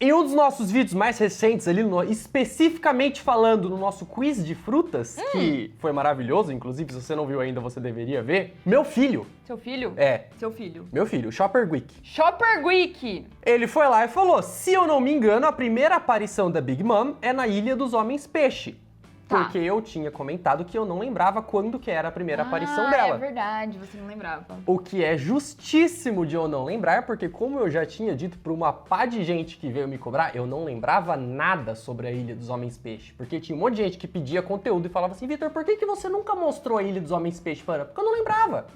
Em um dos nossos vídeos mais recentes, ali, especificamente falando no nosso quiz de frutas, que foi maravilhoso, inclusive, se você não viu ainda, você deveria ver. Meu filho. Seu filho? É. Seu filho. Meu filho, o Chopper Wick. Chopper Wick. Ele foi lá e falou, se eu não me engano, a primeira aparição da Big Mom é na Ilha dos Homens Peixe. Tá. Porque eu tinha comentado que eu não lembrava quando que era a primeira aparição dela. É verdade, você não lembrava. O que é justíssimo de eu não lembrar, porque como eu já tinha dito para uma pá de gente que veio me cobrar, eu não lembrava nada sobre a Ilha dos Homens Peixe. Porque tinha um monte de gente que pedia conteúdo e falava assim, Vitor, por que você nunca mostrou a Ilha dos Homens Peixe para? Porque eu não lembrava.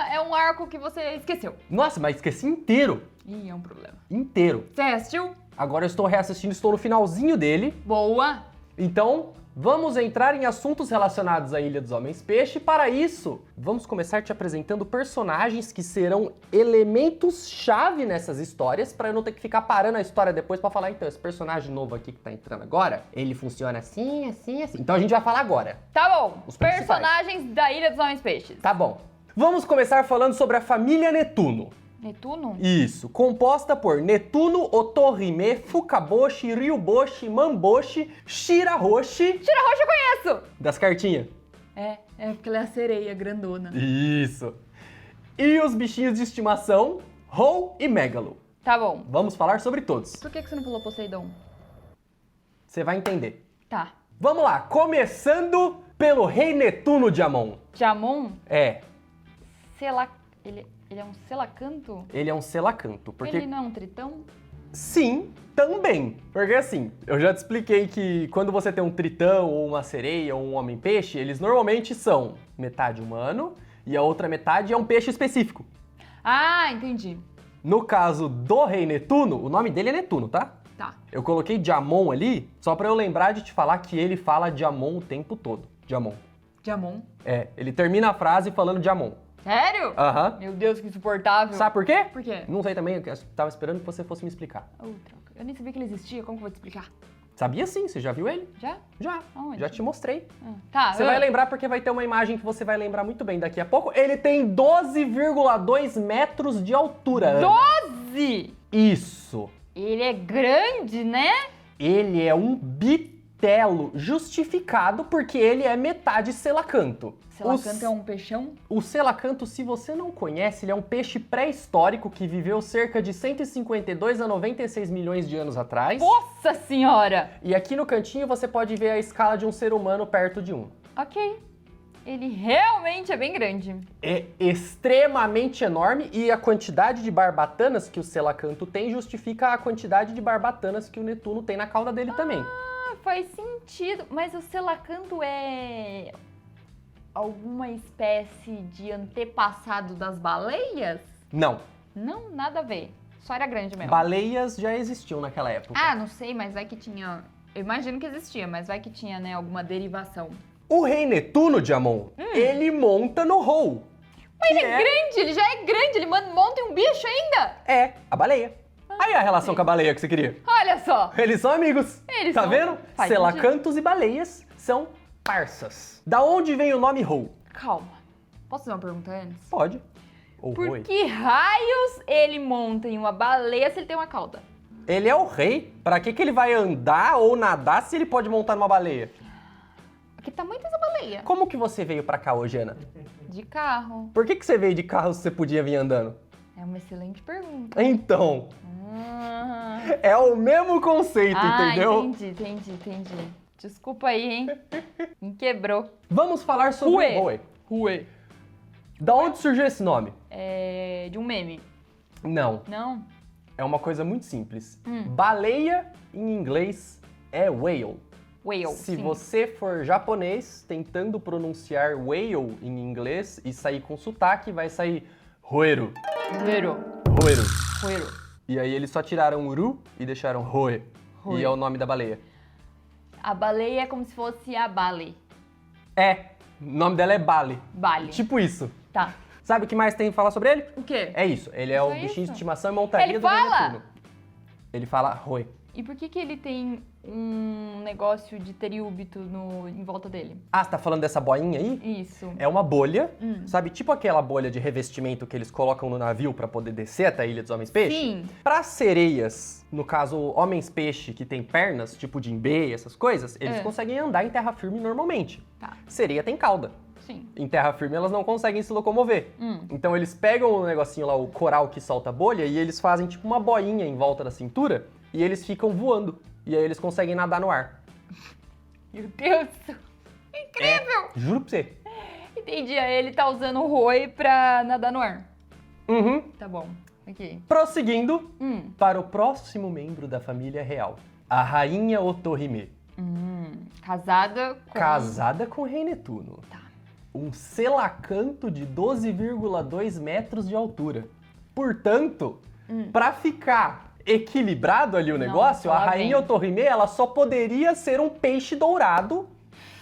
É um arco que você esqueceu. Nossa, mas esqueci inteiro. Ih, é um problema. Inteiro. Você assistiu? Agora eu estou reassistindo, estou no finalzinho dele. Boa. Então, vamos entrar em assuntos relacionados à Ilha dos Homens Peixe. Para isso, vamos começar te apresentando personagens que serão elementos-chave nessas histórias, para eu não ter que ficar parando a história depois para falar, então, esse personagem novo aqui que tá entrando agora, ele funciona assim, assim, assim. Então a gente vai falar agora. Tá bom. Os principais. Personagens da Ilha dos Homens Peixes. Tá bom. Vamos começar falando sobre a família Netuno. Netuno? Isso, composta por Netuno, Otorime, Fukaboshi, Ryuboshi, Mamboshi, Shirahoshi. Shirahoshi eu conheço! Das cartinhas. É porque ela é a sereia grandona. Isso. E os bichinhos de estimação, Hou e Megalo. Tá bom. Vamos falar sobre todos. Por que você não falou Poseidon? Você vai entender. Tá. Vamos lá, começando pelo Rei Netuno de Amon. Jamon? É, Ele é um selacanto? ele é um selacanto, porque... Ele não é um tritão? Sim, também. Porque assim, eu já te expliquei que quando você tem um tritão, ou uma sereia, ou um homem-peixe, eles normalmente são metade humano e a outra metade é um peixe específico. Ah, entendi. No caso do Rei Netuno, o nome dele é Netuno, tá? Tá. Eu coloquei Jamon ali, só pra eu lembrar de te falar que ele fala Jamon o tempo todo. Jamon. Jamon? É, ele termina a frase falando Jamon. Sério? Aham. Meu Deus, que insuportável. Sabe por quê? Por quê? Não sei também, eu tava esperando que você fosse me explicar. Troca. Eu nem sabia que ele existia, como que eu vou te explicar? Sabia sim, você já viu ele? Já? Já. Aonde? Já te mostrei. Tá. Você vai lembrar porque vai ter uma imagem que você vai lembrar muito bem daqui a pouco. Ele tem 12,2 metros de altura. Ana. 12! Isso. Ele é grande, né? Ele é um bitelo justificado porque ele é metade selacanto. Selacanto é um peixão? O selacanto, se você não conhece, ele é um peixe pré-histórico que viveu cerca de 152 a 96 milhões de anos atrás. Nossa senhora! E aqui no cantinho você pode ver a escala de um ser humano perto de um. Ok. Ele realmente é bem grande. É extremamente enorme e a quantidade de barbatanas que o selacanto tem justifica a quantidade de barbatanas que o Netuno tem na cauda dele também. Ah, faz sentido. Mas o selacanto é alguma espécie de antepassado das baleias? Não, Não, nada a ver. Só era grande mesmo. baleias já existiam naquela época. Ah, não sei, mas vai que tinha... Eu imagino que existia, mas vai que tinha, né, alguma derivação. O Rei Netuno de Amon, ele monta no Hou. Mas ele é grande, ele já é grande, ele monta em um bicho ainda? É, a baleia. Aí a relação com a baleia que você queria. Olha só! Eles são amigos. Eles tá são. vendo? Faz Selacantos e baleias são parças. Da onde vem o nome Hou? Calma. Posso fazer uma pergunta antes? Pode. Ou Por Oi. que raios ele monta em uma baleia se ele tem uma cauda? Ele é o rei. Pra que ele vai andar ou nadar se ele pode montar numa baleia? Que tamanho tem essa baleia? Como que você veio pra cá hoje, Ana? De carro. Por que você veio de carro se você podia vir andando? É uma excelente pergunta. Então, Ah, é o mesmo conceito, entendeu? Entendi. Desculpa aí, hein? Me quebrou. Vamos falar sobre o Rui. Rue. Da onde surgiu esse nome? É de um meme. Não, Não? é uma coisa muito simples. Baleia, em inglês, é whale. Whale. Se sim. você for japonês, tentando pronunciar whale em inglês e sair com sotaque, vai sair roeru. Rueiro. Roeru. Rueiro. E aí eles só tiraram o ru e deixaram roe. Roe. E é o nome da baleia. A baleia é como se fosse a Bale. É, o nome dela é Bale. Bale. Tipo isso. Tá. Sabe o que mais tem pra falar sobre ele? O quê? É isso, ele é Só o bichinho isso? de estimação e montaria Ele do Rei fala? Netuno. Ele fala roe. E por que que ele tem um negócio de teriúbito em volta dele? Ah, você tá falando dessa boinha aí? Isso. É uma bolha, sabe? Tipo aquela bolha de revestimento que eles colocam no navio pra poder descer até a Ilha dos Homens-Peixe? Sim. Para sereias, no caso homens-peixe que tem pernas, tipo Jinbei, essas coisas, eles conseguem andar em terra firme normalmente. Tá. Sereia tem cauda. Sim. Em terra firme elas não conseguem se locomover. Então eles pegam o negocinho lá, o coral que solta a bolha, e eles fazem tipo uma boinha em volta da cintura e eles ficam voando. E aí eles conseguem nadar no ar. Meu Deus! Incrível! Juro pra você. Entendi. Aí ele tá usando o Roi pra nadar no ar. Uhum. Tá bom. Ok. Prosseguindo para o próximo membro da família real. A rainha Otohime. Casada com... Casada com o rei Netuno. Tá. Um selacanto de 12,2 metros de altura. Portanto, pra ficar equilibrado ali o negócio, lá a rainha vem. Otohime, ela só poderia ser um peixe dourado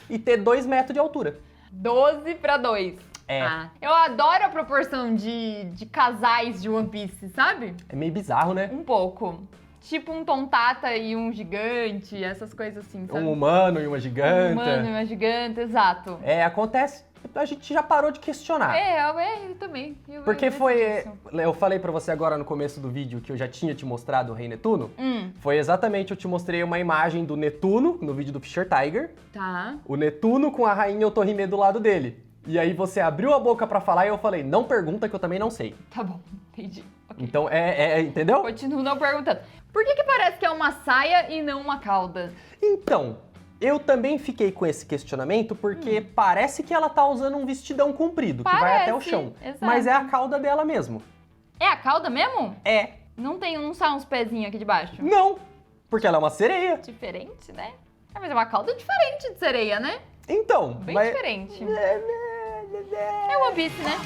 e ter 2 metros de altura. 12 pra 2. É. Ah, eu adoro a proporção de casais de One Piece, sabe? É meio bizarro, né? Um pouco. Tipo um Tontata e um gigante, essas coisas assim, sabe? Um humano e uma giganta. Um humano e uma gigante, exato. É, acontece. A gente já parou de questionar. Eu também. Porque eu foi. disso. Eu falei pra você agora no começo do vídeo que eu já tinha te mostrado o Rei Netuno. Foi exatamente, eu te mostrei uma imagem do Netuno no vídeo do Fischer Tiger. Tá. O Netuno com a rainha Otohime do lado dele. E aí você abriu a boca pra falar e eu falei, não pergunta que eu também não sei. Tá bom, entendi. Ok. Então entendeu? Continuo não perguntando. Por que parece que é uma saia e não uma cauda? Então, eu também fiquei com esse questionamento porque parece que ela tá usando um vestidão comprido, que vai até o Parece, chão. exato. Mas é a cauda dela mesmo. É a cauda mesmo? É. Não sai uns pezinhos aqui de baixo? Não, porque ela é uma sereia. Diferente, né? Ah, mas é uma cauda diferente de sereia, né? Então, Bem mas... diferente. É One Piece, né?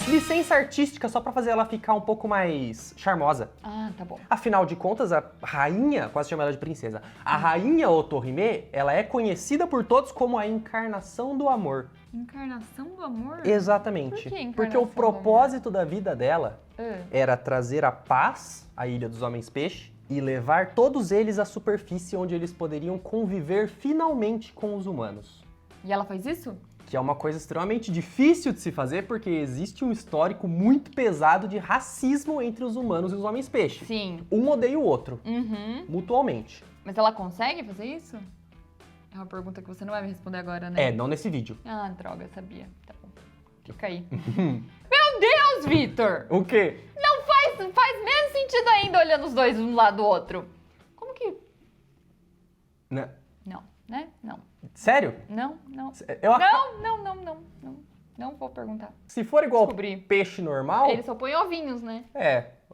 Licença artística só pra fazer ela ficar um pouco mais charmosa. Ah, tá bom. Afinal de contas, a rainha, quase chama ela de princesa, a rainha Otohime, ela é conhecida por todos como a encarnação do amor. Encarnação do amor? Exatamente. Por que encarnação Porque o do propósito da vida dela Ah. era trazer a paz à Ilha dos Homens-Peixe e levar todos eles à superfície onde eles poderiam conviver finalmente com os humanos. E ela faz isso? Que é uma coisa extremamente difícil de se fazer porque existe um histórico muito pesado de racismo entre os humanos e os homens-peixe. Sim. Um odeia o outro, Uhum. mutualmente. Mas ela consegue fazer isso? É uma pergunta que você não vai me responder agora, né? É, não nesse vídeo. Ah, droga, sabia. Tá bom. Fica aí. Meu Deus, Vitor! O quê? Não faz menos sentido ainda olhando os dois um lado do outro. Como que... Né? Não, né? Não. Sério? Não. Eu Não vou perguntar. Se for igual Descobri. peixe normal, Ele só põe ovinhos, né?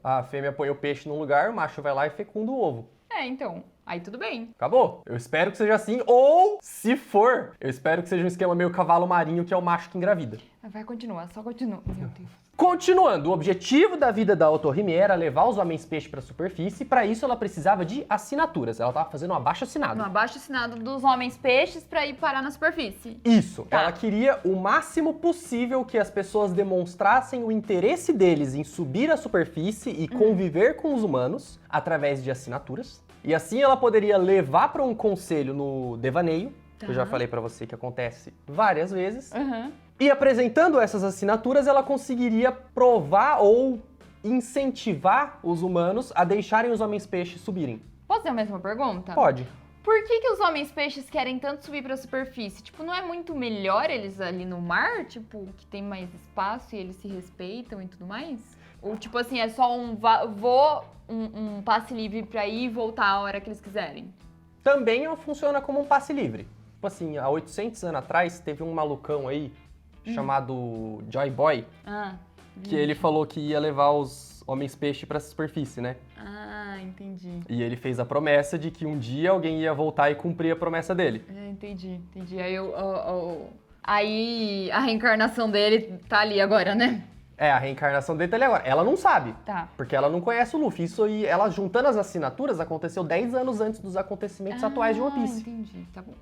a fêmea põe o peixe num lugar, o macho vai lá e fecunda o ovo. É, então. Aí tudo bem. Acabou? Eu espero que seja assim, ou, se for, eu espero que seja um esquema meio cavalo marinho, que é o macho que engravida. Vai continuar, só continua. Meu Deus. Continuando, o objetivo da vida da Otohime era levar os homens-peixe para a superfície, e para isso ela precisava de assinaturas. Ela estava fazendo um abaixo-assinado. Um abaixo-assinado dos homens peixes pra ir parar na superfície. Isso, Tá. ela queria o máximo possível que as pessoas demonstrassem o interesse deles em subir à superfície e conviver com os humanos através de assinaturas. E assim ela poderia levar para um conselho no devaneio, que eu já Tá. falei para você que acontece várias vezes. Aham. E apresentando essas assinaturas, ela conseguiria provar ou incentivar os humanos a deixarem os homens-peixes subirem. Posso fazer a mesma pergunta? Pode. Por que os homens peixes querem tanto subir pra superfície? Tipo, não é muito melhor eles ali no mar? Tipo, que tem mais espaço e eles se respeitam e tudo mais? Ou tipo assim, é só um passe livre pra ir e voltar a hora que eles quiserem? Também ela funciona como um passe livre. Tipo assim, há 800 anos atrás, teve um malucão aí, chamado Joy Boy, Ah. que ele falou que ia levar os homens-peixe pra superfície, né? Ah, entendi. E ele fez a promessa de que um dia alguém ia voltar e cumprir a promessa dele. Entendi. Aí a reencarnação dele tá ali agora, né? É, a reencarnação dele tá ali agora. Ela não sabe, Tá. porque ela não conhece o Luffy. Isso aí, ela juntando as assinaturas, aconteceu 10 anos antes dos acontecimentos atuais de One Piece. Entendi, tá bom.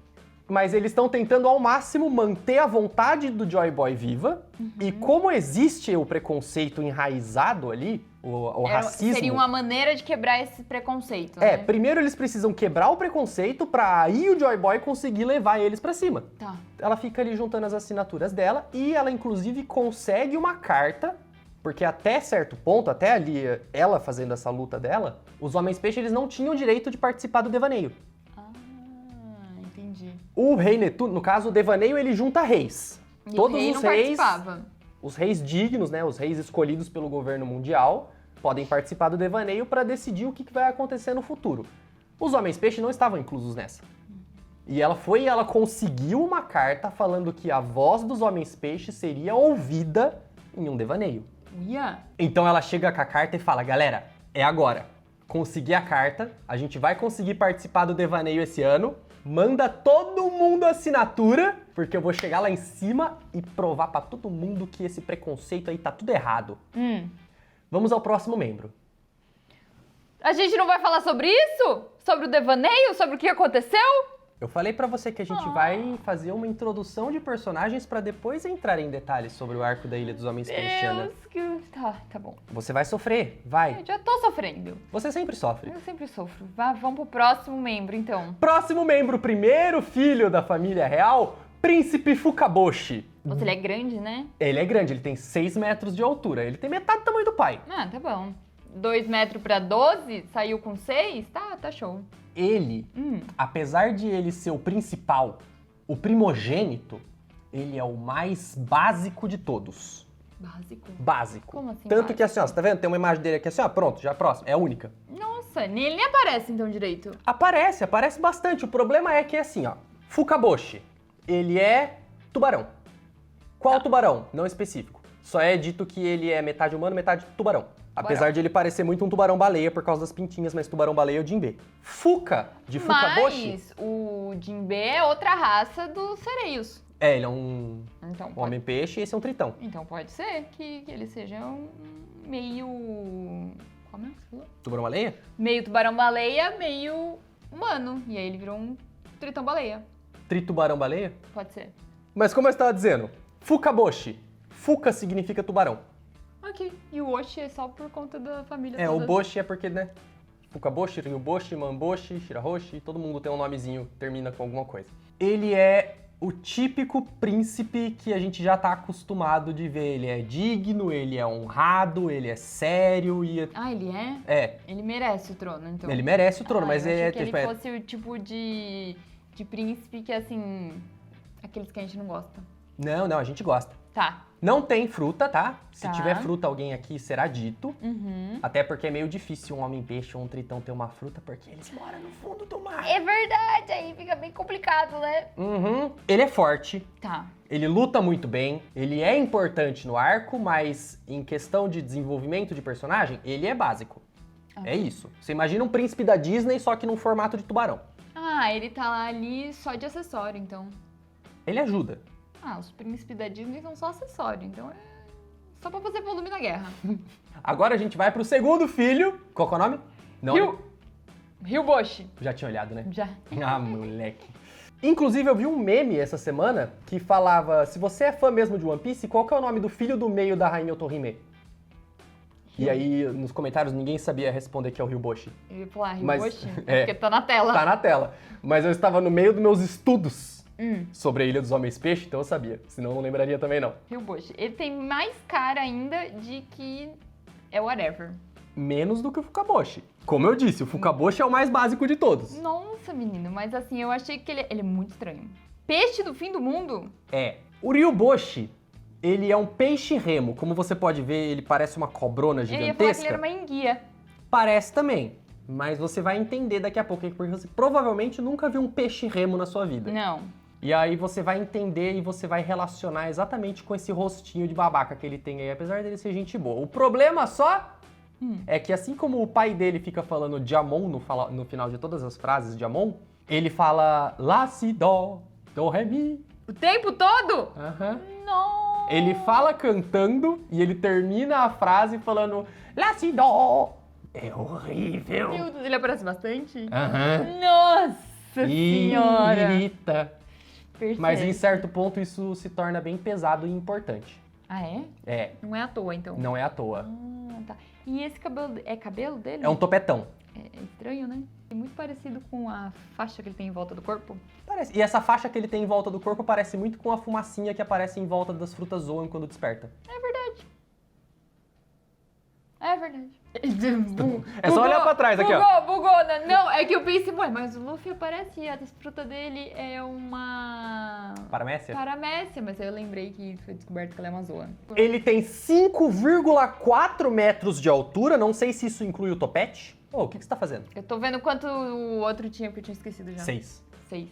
Mas eles estão tentando ao máximo manter a vontade do Joy Boy viva. E como existe o preconceito enraizado ali, o racismo... Seria uma maneira de quebrar esse preconceito, né? Primeiro eles precisam quebrar o preconceito pra aí o Joy Boy conseguir levar eles pra cima. Tá. Ela fica ali juntando as assinaturas dela e ela, inclusive, consegue uma carta, porque até certo ponto, até ali, ela fazendo essa luta dela, os Homens-Peixe, eles não tinham o direito de participar do devaneio. Ah, entendi. O rei Netuno, no caso, o devaneio, ele junta reis. E Todos o rei os não reis, participava. os reis dignos, né, os reis escolhidos pelo governo mundial, podem participar do devaneio para decidir o que vai acontecer no futuro. Os Homens-Peixe não estavam inclusos nessa. E ela conseguiu uma carta falando que a voz dos Homens-Peixe seria ouvida em um devaneio. Uia. Então ela chega com a carta e fala, galera, é agora. Consegui a carta, a gente vai conseguir participar do devaneio esse ano, manda todo mundo a assinatura, porque eu vou chegar lá em cima e provar pra todo mundo que esse preconceito aí tá tudo errado. Vamos ao próximo membro. A gente não vai falar sobre isso? Sobre o devaneio? Sobre o que aconteceu? Eu falei pra você que a gente vai fazer uma introdução de personagens pra depois entrar em detalhes sobre o arco da Ilha dos Homens Peixe, Ana. Tá bom. Você vai sofrer, vai. Eu já tô sofrendo. Você sempre sofre. Eu sempre sofro. Vamos pro próximo membro, então. Próximo membro, primeiro filho da família real, Príncipe Fukaboshi. Nossa, ele é grande, né? Ele é grande, ele tem 6 metros de altura. Ele tem metade do tamanho do pai. Ah, tá bom. 2 metros pra 12, saiu com 6? Tá show. Ele, apesar de ele ser o principal, o primogênito, ele é o mais básico de todos. Básico. Como assim, Tanto básico? que assim, ó, você tá vendo? Tem uma imagem dele aqui assim, ó, pronto, já próximo. É a única. Nossa, ele nem aparece então direito. Aparece bastante. O problema é que é assim, ó. Fukaboshi, ele é tubarão. Qual tubarão? Não específico. Só é dito que ele é metade humano, metade tubarão. Apesar de ele parecer muito um tubarão-baleia por causa das pintinhas, mas tubarão-baleia é o Jinbe. Fuka, de Fukaboshi... Mas o Jinbe é outra raça dos sereios. Ele é um Então homem-peixe e esse é um tritão. Então pode ser que ele seja um meio... Como é que você falou? Tubarão-baleia? Meio tubarão-baleia, meio humano. E aí ele virou um tritão-baleia. Tritubarão-baleia? Pode ser. Mas como eu estava dizendo, Fukaboshi. Fuka significa tubarão. Ok. E o Oshi é só por conta da família O toda. Boshi é porque, né? Fukaboshi, Ryuboshi, Manboshi, Shirahoshi, todo mundo tem um nomezinho, termina com alguma coisa. Ele é o típico príncipe que a gente já tá acostumado de ver. Ele é digno, ele é honrado, ele é sério e... Ah, ele é? É. Ele merece o trono, então. Ele merece o trono, mas eu é... achei que ele fosse o tipo de príncipe que, assim... Aqueles que a gente não gosta. Não, a gente gosta. Tá. Não tem fruta, tá? Se Tá. tiver fruta, alguém aqui será dito. Uhum. Até porque é meio difícil um homem-peixe ou um tritão ter uma fruta, porque eles moram no fundo do mar. É verdade, aí fica bem complicado, né? Ele é forte, Tá. ele luta muito bem, ele é importante no arco, mas em questão de desenvolvimento de personagem, ele é básico. É isso. Você imagina um príncipe da Disney, só que num formato de tubarão. Ah, ele tá lá ali só de acessório, então. Ele ajuda. Ah, os príncipes da Disney são só acessório, então é só pra fazer volume na guerra. Agora a gente vai pro segundo filho. Qual que é o nome? Não. Ryuboshi. Já tinha olhado, né? Já. Ah, moleque. Inclusive, eu vi um meme essa semana que falava, se você é fã mesmo de One Piece, qual que é o nome do filho do meio da Rainha Otohime? E aí, nos comentários, ninguém sabia responder que é o Ryuboshi. Eu ia falar Mas- Ryuboshi, é. porque tá na tela. Tá na tela. Mas eu estava no meio dos meus estudos sobre a Ilha dos Homens-Peixe, então eu sabia. Senão eu não lembraria também, não. Ryuboshi. Ele tem mais cara ainda de que é whatever. Menos do que o Fukaboshi. Como eu disse, o Fukaboshi é o mais básico de todos. Nossa, menino, mas assim, eu achei que ele é muito estranho. Peixe do fim do mundo? É. O Ryuboshi, ele é um peixe-remo. Como você pode ver, ele parece uma cobrona Eu ia falar que ele gigantesca. era uma enguia. Parece também. Mas você vai entender daqui a pouco, porque você provavelmente nunca viu um peixe-remo na sua vida. Não. E aí você vai entender e você vai relacionar exatamente com esse rostinho de babaca que ele tem aí, apesar dele ser gente boa. O problema só é que assim como o pai dele fica falando Jamon no final de todas as frases Jamon, ele fala Lá, si, dó, do, ré, mi. O tempo todo? Aham. Não. Ele fala cantando e ele termina a frase falando Lá, si, dó. É horrível. Meu Deus, ele aparece bastante? Aham. Nossa senhora. Irrita. Perfeito. Mas em certo ponto isso se torna bem pesado e importante. Ah, é? É, Não é à toa, então. não é à toa. Ah, tá. E esse cabelo, é cabelo dele? É um topetão. É estranho, né? É muito parecido com a faixa que ele tem em volta do corpo. Parece. E essa faixa que ele tem em volta do corpo parece muito com a fumacinha que aparece em volta das frutas Zoan quando desperta. É verdade. É verdade. É só olhar pra trás aqui, ó. Bugou. Não, é que eu pensei, ué, mas o Luffy aparece e a fruta dele é uma... Paramécia? Paramécia, mas aí eu lembrei que foi descoberto que ela é uma Zoan. Ele tem 5,4 metros de altura, não sei se isso inclui o topete. O que você tá fazendo? Eu tô vendo quanto o outro tinha, porque eu tinha esquecido já. 6. 6.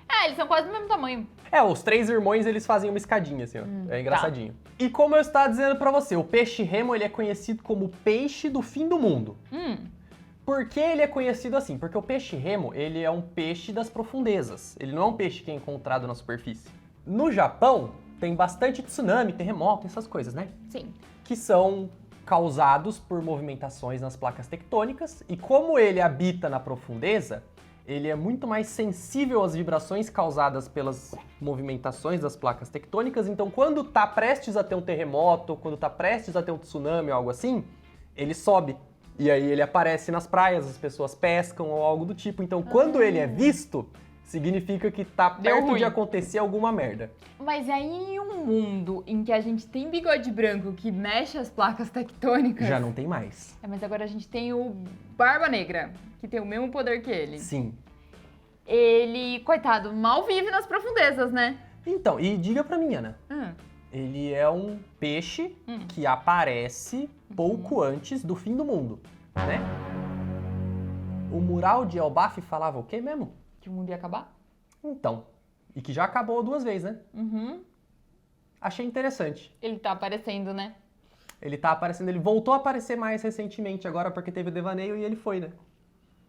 Ah, eles são quase do mesmo tamanho. Os 3 irmãos, eles fazem uma escadinha, assim, ó. É engraçadinho. E como eu estava dizendo pra você, o peixe remo, ele é conhecido como peixe do fim do mundo. Por que ele é conhecido assim? Porque o peixe remo, ele é um peixe das profundezas. Ele não é um peixe que é encontrado na superfície. No Japão, tem bastante tsunami, terremoto, essas coisas, né? Sim. Que são causados por movimentações nas placas tectônicas. E como ele habita na profundeza, ele é muito mais sensível às vibrações causadas pelas movimentações das placas tectônicas. Então, quando tá prestes a ter um terremoto, quando tá prestes a ter um tsunami ou algo assim, ele sobe. E aí ele aparece nas praias, as pessoas pescam ou algo do tipo. Então, quando ele é visto, significa que tá perto de acontecer alguma merda. Mas aí em um mundo em que a gente tem bigode branco que mexe as placas tectônicas... Já não tem mais. Mas agora a gente tem o Barba Negra, que tem o mesmo poder que ele. Sim. Ele, coitado, mal vive nas profundezas, né? Então, e diga pra mim, Ana. Ele é um peixe que aparece pouco antes do fim do mundo, né? O mural de Elbaf falava o quê mesmo? Que o mundo ia acabar? Então, e que já acabou 2 vezes, né? Achei interessante. Ele tá aparecendo, né? Ele tá aparecendo, ele voltou a aparecer mais recentemente agora porque teve o devaneio e ele foi, né?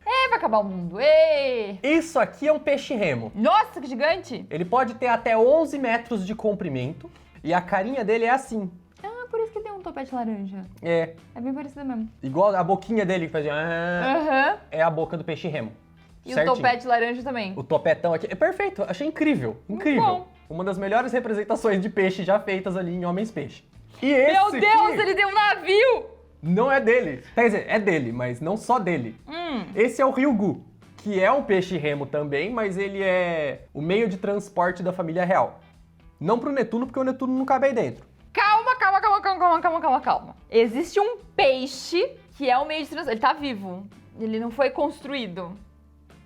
Vai acabar o mundo. Ê! Isso aqui é um peixe remo. Nossa, que gigante! Ele pode ter até 11 metros de comprimento e a carinha dele é assim. Ah, por isso que tem um topete laranja. É, É bem parecido mesmo. igual a boquinha dele que fazia... É a boca do peixe remo. E Certinho. o topete laranja também. O topetão aqui. É perfeito, achei incrível. Incrível. bom. Uma das melhores representações de peixe já feitas ali em Homens Peixe. E esse Meu Deus, aqui ele tem um navio! não é dele. Quer dizer, é dele, mas não só dele. Esse é o Ryugu, que é um peixe remo também, mas ele é o meio de transporte da família real. Não pro Netuno, porque o Netuno não cabe aí dentro. Calma. Existe um peixe que é o meio de transporte. Ele tá vivo. Ele não foi construído.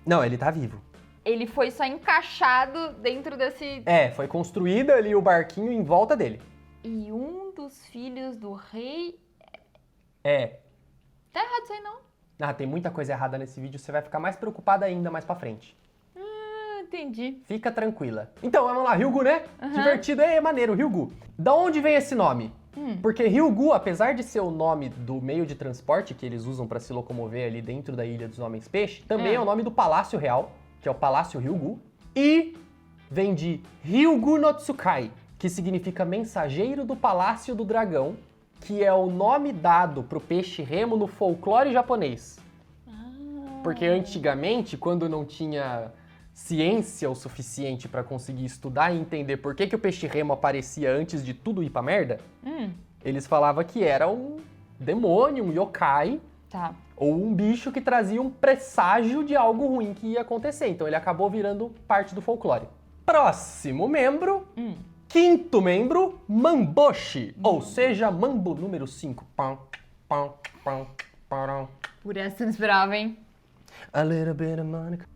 Não, ele tá vivo. Ele foi só encaixado dentro desse... Foi construído ali o barquinho em volta dele. E um dos filhos do rei... É. Tá errado isso aí, não? Ah, tem muita coisa errada nesse vídeo, você vai ficar mais preocupada ainda mais pra frente. Entendi. Fica tranquila. Então, vamos lá, Ryugu, né? Divertido, é maneiro, Ryugu. Da onde vem esse nome? Porque Ryugu, apesar de ser o nome do meio de transporte que eles usam pra se locomover ali dentro da Ilha dos Homens Peixe, também é o nome do Palácio Real, que é o Palácio Ryugu, e vem de Ryugu no Tsukai, que significa mensageiro do Palácio do Dragão, que é o nome dado pro peixe remo no folclore japonês. Porque antigamente, quando não tinha ciência o suficiente pra conseguir estudar e entender por que o peixe remo aparecia antes de tudo ir pra merda, eles falavam que era um demônio, um yokai, Tá. ou um bicho que trazia um presságio de algo ruim que ia acontecer. Então ele acabou virando parte do folclore. Próximo membro, quinto membro, Mamboshi, ou seja, Mambo número 5. Por essa eu não esperava, hein? A little bit of Monica.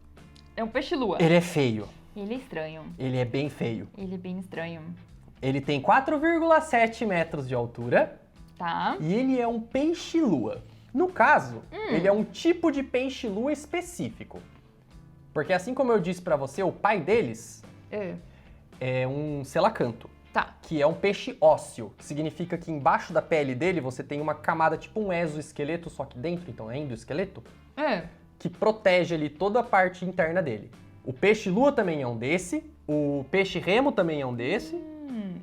É um peixe-lua. Ele é feio. Ele é estranho. Ele é bem feio. Ele é bem estranho. Ele tem 4,7 metros de altura Tá. e ele é um peixe-lua. No caso, ele é um tipo de peixe-lua específico. Porque assim como eu disse pra você, o pai deles é um selacanto, Tá. que é um peixe ósseo, que significa que embaixo da pele dele você tem uma camada tipo um exoesqueleto, só que dentro, então é endoesqueleto, que protege ali toda a parte interna dele. O peixe-lua também é um desse, o peixe-remo também é um desse,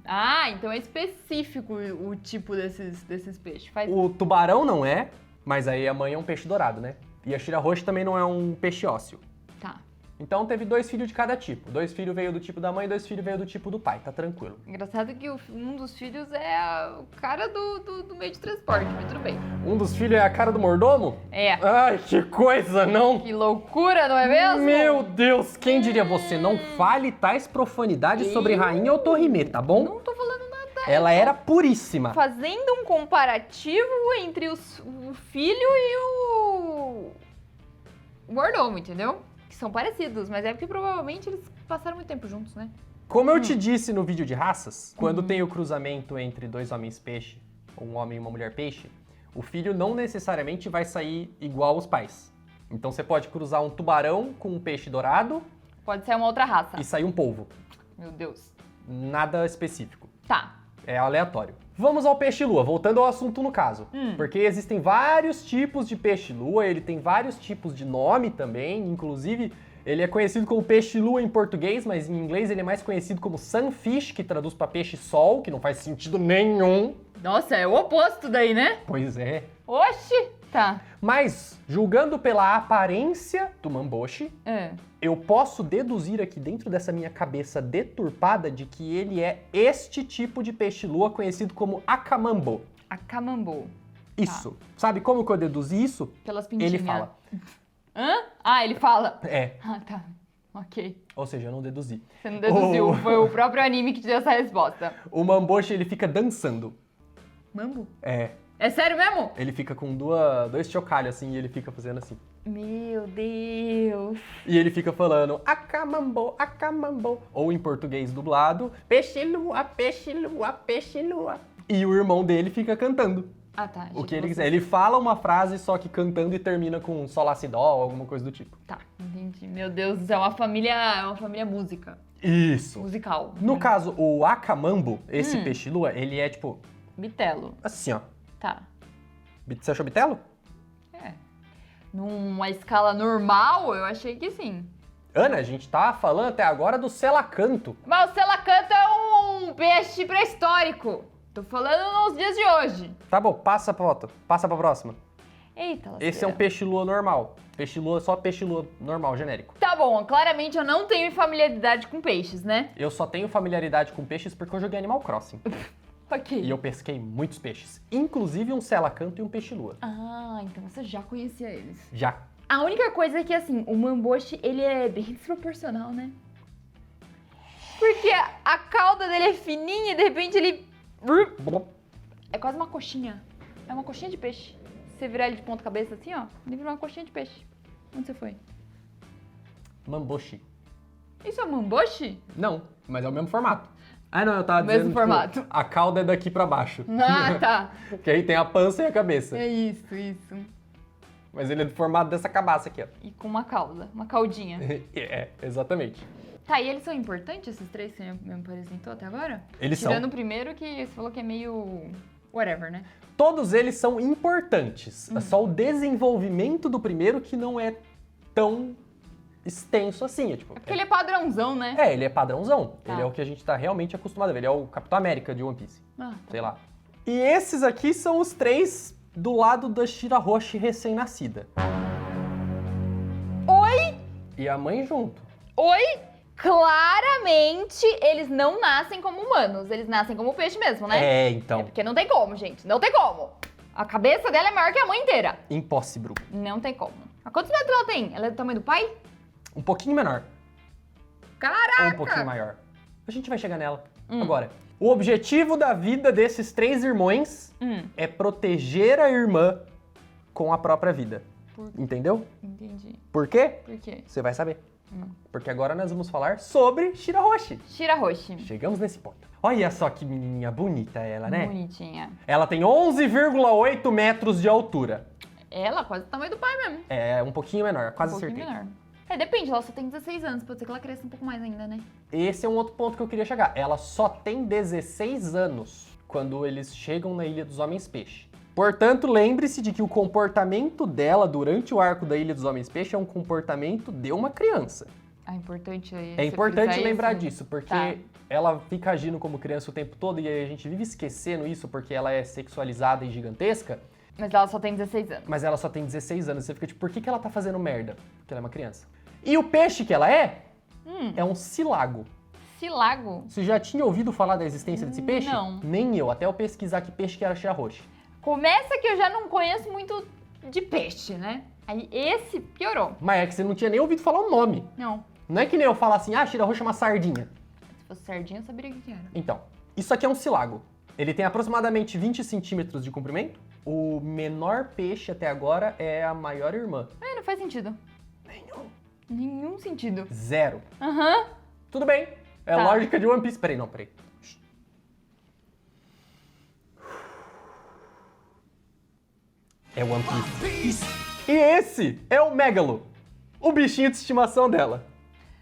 Ah, então é específico o tipo desses peixes. o tubarão não é, mas aí a mãe é um peixe dourado, né? E a shirahoshi também não é um peixe ósseo. Tá. Então teve 2 filhos de cada tipo. 2 filhos veio do tipo da mãe, 2 filhos veio do tipo do pai, tá tranquilo. Engraçado que um dos filhos é o cara do meio de transporte, mas tudo bem. Um dos filhos é a cara do mordomo? É. Ai, que coisa, não? Que loucura, não é mesmo? Meu Deus, quem diria você? Não fale tais profanidades sobre Rainha Otohime, tá bom? Não tô falando nada. Ela era puríssima. Fazendo um comparativo entre o filho e o mordomo, entendeu? Que são parecidos, mas é porque provavelmente eles passaram muito tempo juntos, né? Como eu te disse no vídeo de raças, quando tem o cruzamento entre 2 homens peixe, ou um homem e uma mulher peixe, o filho não necessariamente vai sair igual aos pais. Então você pode cruzar um tubarão com um peixe dourado Pode ser uma outra raça. e sair um polvo. Meu Deus. Nada específico. Tá. É aleatório. Vamos ao peixe-lua, voltando ao assunto no caso. Porque existem vários tipos de peixe-lua, ele tem vários tipos de nome também, inclusive ele é conhecido como peixe-lua em português, mas em inglês ele é mais conhecido como sunfish, que traduz para peixe-sol, que não faz sentido nenhum. Nossa, é o oposto daí, né? Pois é. Oxi! Tá. Mas, julgando pela aparência do mamboshi, É. eu posso deduzir aqui dentro dessa minha cabeça deturpada de que ele é este tipo de peixe-lua conhecido como akamambo. A camambô. Isso. Sabe como que eu deduzi isso? Pelas pintinhas. Ele fala. Hã? Ah, ele fala. É. Ah, tá. Ok. Ou seja, eu não deduzi. Você não deduziu. Oh. Foi o próprio anime que te deu essa resposta. O mamboshi, ele fica dançando. Mambo? É. É sério mesmo? Ele fica com dois chocalhos assim e ele fica fazendo assim. Meu Deus. E ele fica falando akamambo, akamambo. Ou em português dublado, peixe-lua, peixe-lua, peixe-lua. E o irmão dele fica cantando. Ah, tá. O que ele quiser. Ele fala uma frase só que cantando e termina com sol, lá, si, dó, alguma coisa do tipo. Tá, entendi. Meu Deus, é uma família música. Isso. Musical. No caso, o akamambo, esse peixe-lua, ele é tipo Bitelo. assim, ó. Tá. Você achou bitelo? É. Numa escala normal, eu achei que sim. Ana, a gente tá falando até agora do selacanto. Mas o selacanto é um peixe pré-histórico. Tô falando nos dias de hoje. Tá bom, passa pra outra. Passa pra próxima. Eita, Esse é um lasqueira. peixe-lua normal. Peixe-lua, só peixe-lua normal, genérico. Tá bom, claramente eu não tenho familiaridade com peixes, né? Eu só tenho familiaridade com peixes porque eu joguei Animal Crossing. Ok. E eu pesquei muitos peixes. Inclusive um selacanto e um peixe-lua. Ah, então você já conhecia eles. Já. A única coisa é que, assim, o mamboshi, ele é bem desproporcional, né? Porque a cauda dele é fininha e de repente ele... É quase uma coxinha. É uma coxinha de peixe. Se você virar ele de ponta cabeça assim, ó, ele vira uma coxinha de peixe. Onde você foi? Mamboshi. Isso é mamboshi? Não, mas é o mesmo formato. Ah, não, eu tava Mesmo dizendo, formato. a cauda é daqui pra baixo. Ah, tá. Que aí tem a pança e a cabeça. É isso, isso. Mas ele é do formato dessa cabaça aqui, ó. E com uma cauda, uma caudinha. É, exatamente. Tá, e eles são importantes, esses três que você me apresentou até agora? Eles são. Tirando o primeiro que você falou que é meio... whatever, né? Todos eles são importantes. É só o desenvolvimento do primeiro que não é tão extenso assim. É, tipo, É porque ele é padrãozão, né? ele é padrãozão. Tá. Ele é o que a gente tá realmente acostumado a ver. Ele é o Capitão América de One Piece. Ah, Sei lá. E esses aqui são os três do lado da Shirahoshi recém-nascida. Oi? E a mãe junto. Oi? Claramente, eles não nascem como humanos. Eles nascem como peixe mesmo, né? É, então. Porque não tem como, gente. Não tem como. A cabeça dela é maior que a mãe inteira. Impossível. Não tem como. A quantos metros ela tem? Ela é do tamanho do pai? Um pouquinho menor. Caraca! Ou um pouquinho maior. A gente vai chegar nela. Agora. O objetivo da vida desses três irmãos é proteger a irmã com a própria vida. Entendeu? Entendi. Por quê? Por quê? Você vai saber. Porque agora nós vamos falar sobre Shirahoshi. Shirahoshi. Chegamos nesse ponto. Olha só que menininha bonita ela, né? Bonitinha. Ela tem 11,8 metros de altura. Ela quase do tamanho do pai mesmo. É um pouquinho menor, quase Um pouquinho acertei. menor. É, depende, ela só tem 16 anos, pode ser que ela cresça um pouco mais ainda, né? Esse é um outro ponto que eu queria chegar. Ela só tem 16 anos quando eles chegam na Ilha dos Homens Peixe. Portanto, lembre-se de que o comportamento dela durante o arco da Ilha dos Homens Peixe é um comportamento de uma criança. É importante aí. É importante lembrar isso. disso, porque Tá. ela fica agindo como criança o tempo todo e aí a gente vive esquecendo isso porque ela é sexualizada e gigantesca, Mas ela só tem 16 anos. mas ela só tem 16 anos. Você fica tipo, por que ela tá fazendo merda? Porque ela é uma criança. E o peixe que ela é um cilago. Cilago? Você já tinha ouvido falar da existência desse peixe? Não. Nem eu, até eu pesquisar que peixe que era shirahoshi. Começa que eu já não conheço muito de peixe, né? Aí esse piorou. Mas é que você não tinha nem ouvido falar o nome. Não. Não é que nem eu falar assim, shirahoshi é uma sardinha. Se fosse sardinha, eu saberia o que era. Então, isso aqui é um cilago. Ele tem aproximadamente 20 centímetros de comprimento. O menor peixe até agora é a maior irmã. Não faz sentido. Nenhum sentido. Zero. Aham. Tudo bem. É Tá. lógica de One Piece. Peraí. É One Piece. E esse é o Megalo, o bichinho de estimação dela.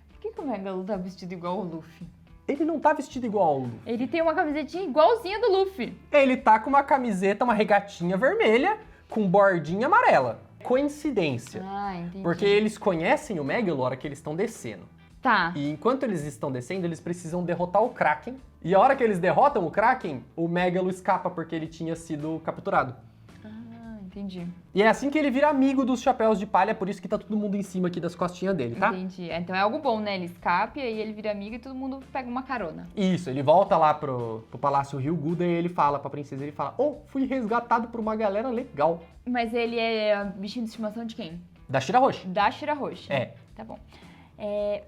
Por que o Megalo tá vestido igual o Luffy? Ele não tá vestido igual ao Luffy. Ele tem uma camisetinha igualzinha do Luffy. Ele tá com uma camiseta, uma regatinha vermelha com bordinha amarela. Coincidência. Ah, entendi. Porque eles conhecem o Megalo na hora que eles estão descendo. Tá. E enquanto eles estão descendo, eles precisam derrotar o Kraken. E a hora que eles derrotam o Kraken, o Megalo escapa porque ele tinha sido capturado. Ah, entendi. E é assim que ele vira amigo dos chapéus de palha, por isso que tá todo mundo em cima aqui das costinhas dele, tá? Entendi. Então é algo bom, né? Ele escape, aí ele vira amigo e todo mundo pega uma carona. Isso, ele volta lá pro Palácio Ryugu, e ele fala pra princesa, ele fala, fui resgatado por uma galera legal. Mas ele é bichinho de estimação de quem? Da Shirahoshi. Da Shirahoshi. É. Tá bom.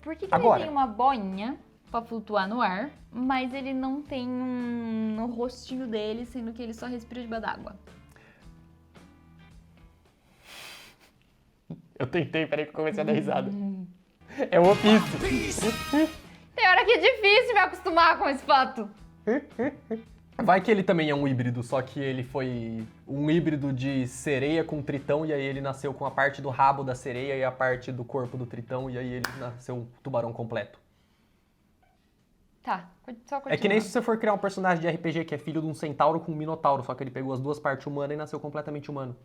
Por que Agora. ele tem uma boinha pra flutuar no ar, mas ele não tem no rostinho dele, sendo que ele só respira debaixo d'água? Eu tentei, peraí que eu comecei a dar risada. É One Piece. Tem hora que é difícil me acostumar com esse fato. Vai que ele também é um híbrido, só que ele foi um híbrido de sereia com tritão, e aí ele nasceu com a parte do rabo da sereia e a parte do corpo do tritão, e aí ele nasceu um tubarão completo. Tá, só continuar. É que nem se você for criar um personagem de RPG que é filho de um centauro com um minotauro, só que ele pegou as duas partes humanas e nasceu completamente humano.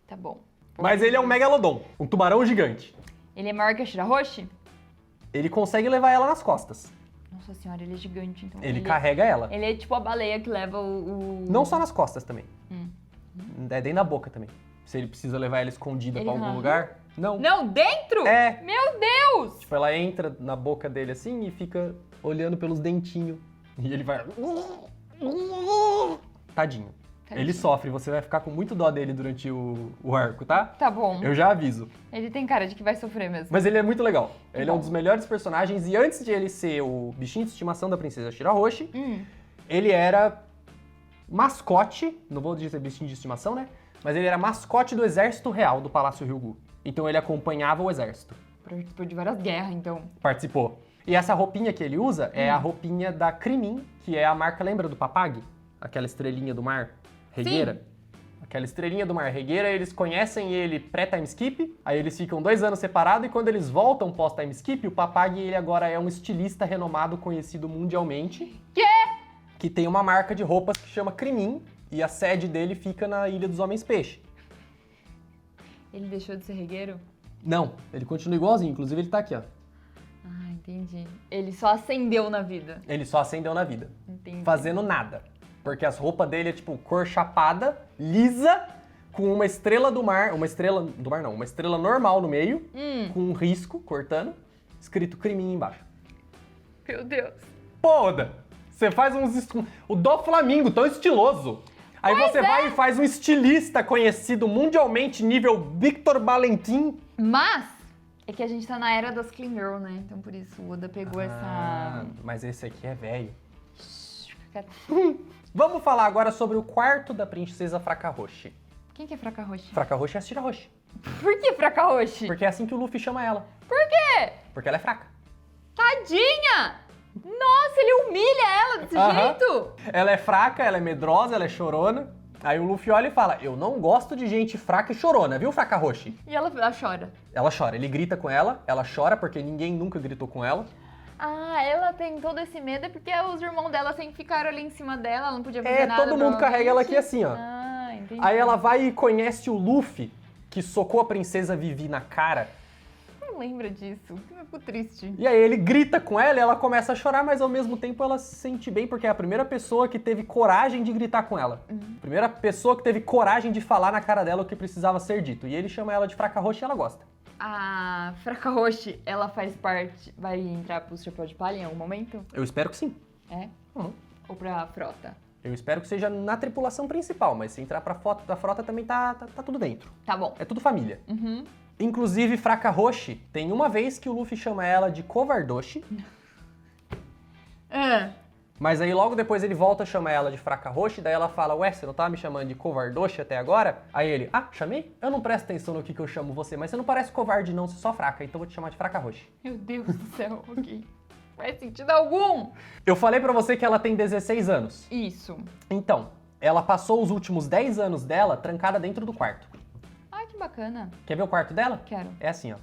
Tá bom. Mas ele é um megalodon, um tubarão gigante. Ele é maior que a Shirahoshi? Ele consegue levar ela nas costas. Nossa senhora, ele é gigante, então. Ele carrega ela. Ele é tipo a baleia que leva o... Não só nas costas também. É dentro da boca também. Se ele precisa levar ela escondida Ele pra algum arranha? lugar. Não. Não, dentro? É. Meu Deus! Tipo, ela entra na boca dele assim e fica olhando pelos dentinhos. E ele vai... Tadinho. Ele sofre, você vai ficar com muito dó dele durante o arco, tá? Tá bom. Eu já aviso. Ele tem cara de que vai sofrer mesmo. Mas ele é muito legal. Ele é um bom. dos melhores personagens. E antes de ele ser o bichinho de estimação da princesa Shirahoshi, ele era mascote, não vou dizer bichinho de estimação, né? Mas ele era mascote do exército real do Palácio Ryugu. Então ele acompanhava o exército. Participou de várias guerras, então. Participou. E essa roupinha que ele usa é a roupinha da Krimin, que é a marca, lembra do Papag? Aquela estrelinha do mar regueira? Aquela estrelinha do mar regueira, eles conhecem ele pré-time skip, aí eles ficam 2 anos separados e quando eles voltam pós-time skip, o Papag ele agora é um estilista renomado, conhecido mundialmente. Que tem uma marca de roupas que chama Krimin e a sede dele fica na Ilha dos Homens Peixe. Ele deixou de ser regueiro? Não, ele continua igualzinho, inclusive ele tá aqui, ó. Ah, entendi. Ele só acendeu na vida. Ele só acendeu na vida, Entendi. fazendo nada. Porque as roupas dele é tipo cor chapada, lisa, com uma estrela do mar, uma estrela normal no meio, com um risco cortando, escrito Krimin embaixo. Meu Deus. Pô, Oda, você faz o do Flamingo, tão estiloso. Aí você vai e faz um estilista conhecido mundialmente, nível Victor Valentim. Mas é que a gente tá na era das Clean Girl, né? Então por isso o Oda pegou essa... Mas esse aqui é velho. Fica- Vamos falar agora sobre o quarto da princesa Frakahoshi. Quem que é Fraca Roxa? Frakahoshi é a Shirahoshi. Por que Fraca Roxa? Porque é assim que o Luffy chama ela. Por quê? Porque ela é fraca. Tadinha! Nossa, ele humilha ela desse jeito? Ela é fraca, ela é medrosa, ela é chorona. Aí o Luffy olha e fala, eu não gosto de gente fraca e chorona, viu, Frakahoshi? E ela chora. Ela chora, ele grita com ela chora porque ninguém nunca gritou com ela. Ah, ela tem todo esse medo é porque os irmãos dela sempre ficaram ali em cima dela, ela não podia fazer nada. Todo mundo carrega ela aqui provavelmente. assim, ó. Ah, entendi. Aí ela vai e conhece o Luffy, que socou a princesa Vivi na cara. não lembra disso. Eu fico triste. E aí ele grita com ela e ela começa a chorar, mas ao mesmo tempo ela se sente bem porque é a primeira pessoa que teve coragem de gritar com ela. Primeira pessoa que teve coragem de falar na cara dela o que precisava ser dito. E ele chama ela de fraca roxa e ela gosta. A Fraca Roche, ela faz parte... Vai entrar pro Chapéu de Palha em algum momento? Eu espero que sim. É? Uhum. Ou pra frota? Eu espero que seja na tripulação principal, mas se entrar pra frota também tá tudo dentro. Tá bom. É tudo família. Uhum. Inclusive, Fraca Roche, tem uma vez que o Luffy chama ela de Covardoshi, mas aí logo depois ele volta a chamar ela de Fraca Roche, daí ela fala, ué, você não tava me chamando de Covardoshi até agora? Aí ele, chamei? Eu não presto atenção no que eu chamo você, mas você não parece covarde não, você é só fraca, então eu vou te chamar de Fraca Roche. Meu Deus do céu, ok. Faz sentido algum. Eu falei pra você que ela tem 16 anos. Isso. Então, ela passou os últimos 10 anos dela trancada dentro do quarto. Ah, que bacana. Quer ver o quarto dela? Quero. É assim, ó.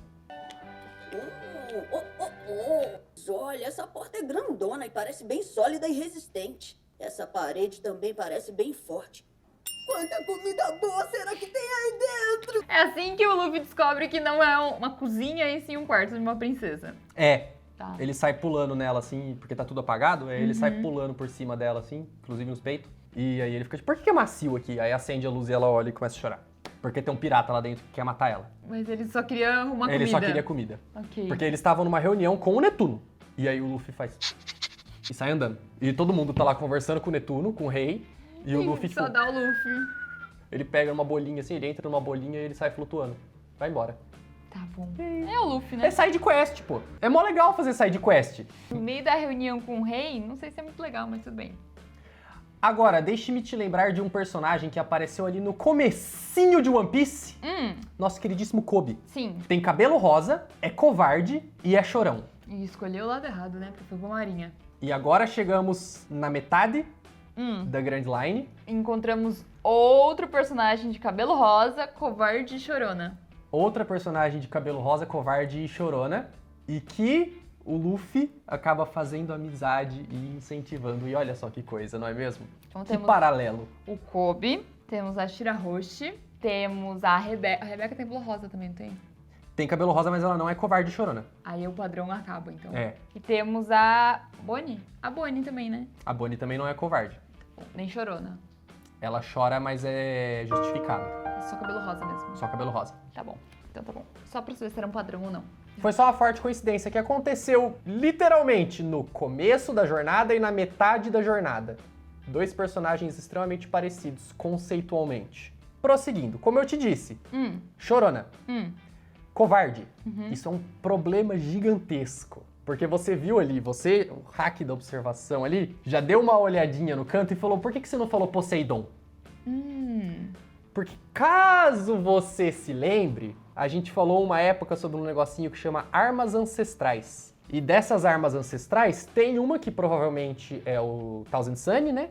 Olha, essa porta é grandona e parece bem sólida e resistente. Essa parede também parece bem forte. Quanta comida boa será que tem aí dentro? É assim que o Luffy descobre que não é uma cozinha e sim um quarto de uma princesa. É. Tá. Ele sai pulando nela assim, porque tá tudo apagado, aí ele sai pulando por cima dela assim, inclusive nos peitos. E aí ele fica tipo, por que é macio aqui? Aí acende a luz e ela olha e começa a chorar. Porque tem um pirata lá dentro que quer matar ela. Mas ele só queria arrumar Ele comida. só queria comida. Ok. Porque eles estavam numa reunião com o Netuno. E aí o Luffy faz... e sai andando. E todo mundo tá lá conversando com o Netuno, com o rei. E o Luffy, tipo, Só dá o Luffy. ele pega uma bolinha assim, ele entra numa bolinha e ele sai flutuando. Vai embora. Tá bom. É o Luffy, né? É side quest, pô. É mó legal fazer side quest. No meio da reunião com o rei, não sei se é muito legal, mas tudo bem. Agora, deixe-me te lembrar de um personagem que apareceu ali no comecinho de One Piece. Nosso queridíssimo Kobe. Sim. Tem cabelo rosa, é covarde e é chorão. E escolheu o lado errado, né? Porque foi pra Marinha. E agora chegamos na metade da Grand Line. Encontramos outro personagem de cabelo rosa, covarde e chorona. Outra personagem de cabelo rosa, covarde e chorona. E que o Luffy acaba fazendo amizade e incentivando. E olha só que coisa, não é mesmo? Então Que temos paralelo. o Kobe, temos a Shirahoshi, temos a Rebeca. A Rebeca tem cabelo rosa também, não tem? Tem cabelo rosa, mas ela não é covarde e chorona. Aí o padrão acaba, então. É. E temos a Bonnie. A Bonnie também, né? A Bonnie também não é covarde. Nem chorona. Ela chora, mas é justificado. É só cabelo rosa mesmo. Só cabelo rosa. Tá bom. Então tá bom. Só pra saber se era um padrão ou não. Foi só uma forte coincidência que aconteceu literalmente no começo da jornada e na metade da jornada. Dois personagens extremamente parecidos conceitualmente. Prosseguindo, como eu te disse, chorona, covarde. Isso é um problema gigantesco. Porque você viu ali, você, o hack da observação ali, já deu uma olhadinha no canto e falou, por que você não falou Poseidon? Porque caso você se lembre, a gente falou uma época sobre um negocinho que chama armas ancestrais. E dessas armas ancestrais, tem uma que provavelmente é o Thousand Sunny, né?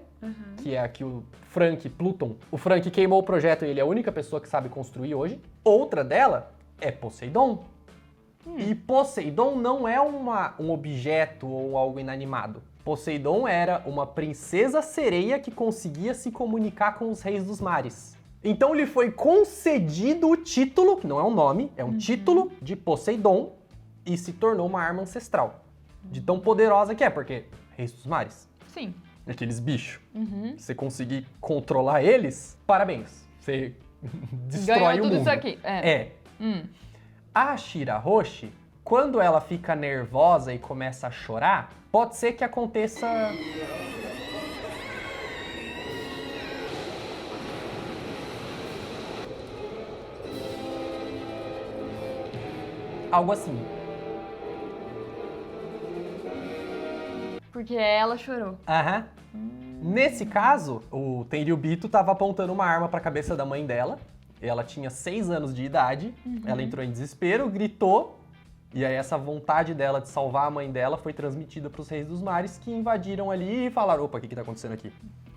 Que é a que o Frank Pluton... O Frank queimou o projeto e ele é a única pessoa que sabe construir hoje. Outra dela é Poseidon. E Poseidon não é um objeto ou algo inanimado. Poseidon era uma princesa sereia que conseguia se comunicar com os reis dos mares. Então lhe foi concedido o título, que não é um nome, é um título de Poseidon, e se tornou uma arma ancestral. De tão poderosa que é, porque reis dos mares, Sim. aqueles bichos, se você conseguir controlar eles, parabéns, você destrói Ganhou o tudo mundo. isso aqui. É. A Shirahoshi, quando ela fica nervosa e começa a chorar, pode ser que aconteça... algo assim. Porque ela chorou. Aham. Nesse caso, o Tenryubito tava apontando uma arma pra cabeça da mãe dela. Ela tinha 6 anos de idade. Ela entrou em desespero, gritou. E aí essa vontade dela de salvar a mãe dela foi transmitida pros reis dos mares, que invadiram ali e falaram, opa, o que tá acontecendo aqui?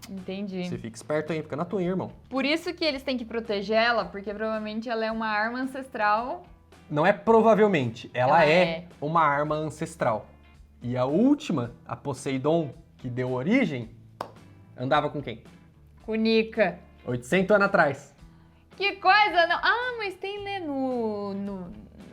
Entendi. Você fica esperto aí, fica na tua, irmão. Por isso que eles têm que proteger ela, porque provavelmente ela é uma arma ancestral. Não é provavelmente, ela Ela é é. uma arma ancestral. E a última, a Poseidon, que deu origem, andava com quem? Kunika. 800 anos atrás. Que coisa, não. Ah, mas tem, né,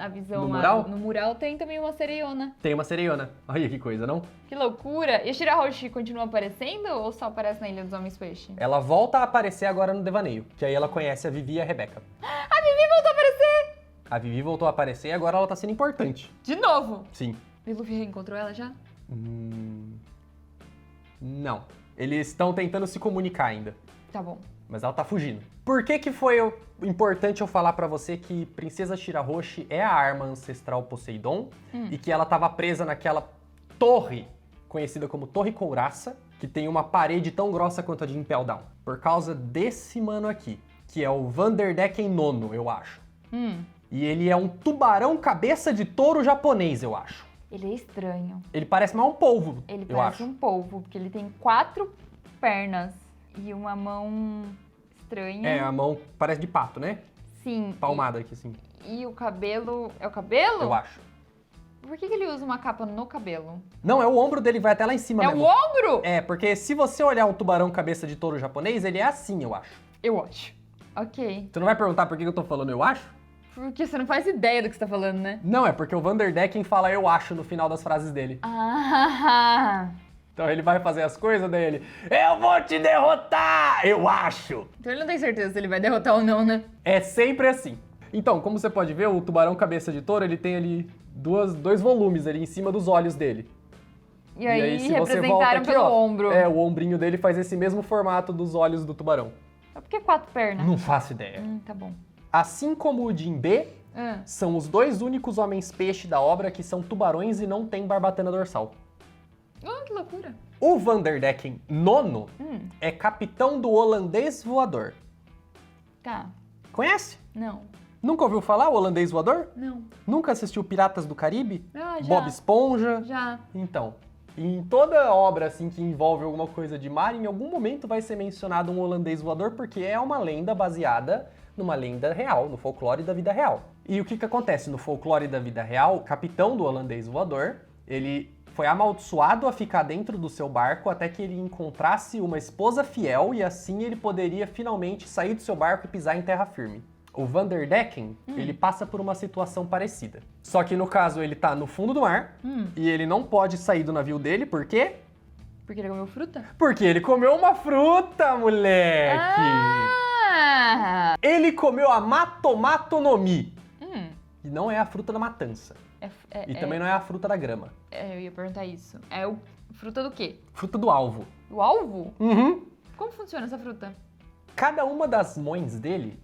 a visão No lá. mural? No mural tem também uma sereiona. Tem uma sereiona. Olha que coisa, não? Que loucura! E a Shirahoshi continua aparecendo ou só aparece na Ilha dos Homens Peixe? Ela volta a aparecer agora no Devaneio, que aí ela conhece a Vivi e a Rebeca. A Vivi voltou a aparecer! A Vivi voltou a aparecer e agora ela tá sendo importante. De novo! Sim. E o Luffy reencontrou ela já? Não. Eles estão tentando se comunicar ainda. Tá bom. Mas ela tá fugindo. Por que foi importante eu falar pra você que Princesa Shirahoshi é a arma ancestral Poseidon e que ela tava presa naquela torre, conhecida como Torre Couraça, que tem uma parede tão grossa quanto a de Impel Down? Por causa desse mano aqui, que é o Vanderdecken Nono, eu acho. E ele é um tubarão cabeça de touro japonês, eu acho. Ele é estranho. Ele parece mais um polvo, Ele eu parece acho. um polvo, porque ele tem 4 pernas e uma mão estranha. É, a mão parece de pato, né? Sim. Palmada aqui, assim, E o cabelo... É o cabelo? eu acho. Por que ele usa uma capa no cabelo? Não, é o ombro dele, vai até lá em cima É mesmo. o ombro? É, porque se você olhar um tubarão cabeça de touro japonês, ele é assim, eu acho. Eu acho. Ok. Tu não vai perguntar por que eu tô falando eu acho? Porque você não faz ideia do que você tá falando, né? Não, é porque o Vanderdecken fala eu acho no final das frases dele. Ah! Então ele vai fazer as coisas dele. Eu vou te derrotar! Eu acho! Então ele não tem certeza se ele vai derrotar ou não, né? É sempre assim. Então, como você pode ver, o tubarão cabeça de touro, ele tem ali dois volumes ali em cima dos olhos dele. E aí, se você volta representaram aqui, pelo ó, ombro. É, o ombrinho dele faz esse mesmo formato dos olhos do tubarão. Mas por que 4 pernas? Não faço ideia. Tá bom. Assim como o Jinbe, Ah, são os dois únicos homens-peixe da obra que são tubarões e não tem barbatana dorsal. que loucura. O Vanderdecken Nono é capitão do holandês voador. Tá. Conhece? Não. Nunca ouviu falar o holandês voador? Não. Nunca assistiu Piratas do Caribe? Ah, já. Bob Esponja? Já. Então, em toda obra assim que envolve alguma coisa de mar, em algum momento vai ser mencionado um holandês voador, porque é uma lenda baseada numa lenda real, no folclore da vida real. E o que que acontece no folclore da vida real? O capitão do holandês voador, ele foi amaldiçoado a ficar dentro do seu barco até que ele encontrasse uma esposa fiel e assim ele poderia finalmente sair do seu barco e pisar em terra firme. O Vanderdecken, ele passa por uma situação parecida. Só que no caso ele tá no fundo do mar e ele não pode sair do navio dele, por quê? Porque ele comeu fruta? Porque ele comeu uma fruta, moleque! Ah! Ele comeu a Matomato no Mi. E não é a fruta da matança. E também não é a fruta da grama. Eu ia perguntar isso. É o fruta do quê? Fruta do alvo. O alvo? Uhum. Como funciona essa fruta? Cada uma das mões dele,